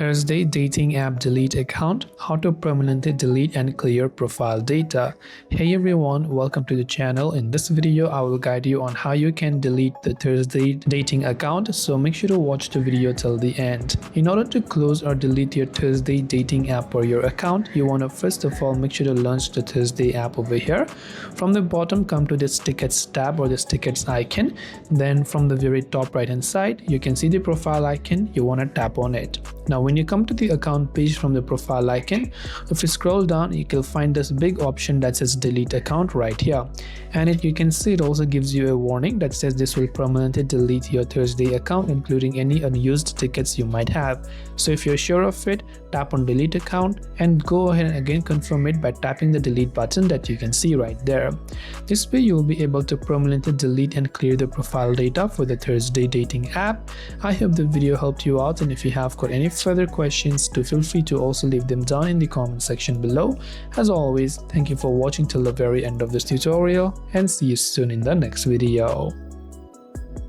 Thursday dating app delete account, how to permanently delete and clear profile data. Hey everyone, welcome to the channel. In this video I will guide you on how you can delete the Thursday dating account, so make sure to watch the video till the end. In order to close or delete your Thursday dating app or your account, you want to first of all make sure to launch the Thursday app over here. From the bottom, come to this tickets tab or this tickets icon. Then from the very top right hand side, you can see the profile icon. You want to tap on it. Now when you come to the account page from the profile icon, if you scroll down, you can find this big option that says delete account right here, and you can see it also gives you a warning that says this will permanently delete your Thursday account, including any unused tickets you might have. So if you're sure of it, tap on delete account and go ahead and again confirm it by tapping the delete button that you can see right there. This way you will be able to permanently delete and clear the profile data for the Thursday dating app. I hope the video helped you out, and if you have got any further questions, do feel free to also leave them down in the comment section below. As always, thank you for watching till the very end of this tutorial, and see you soon in the next video.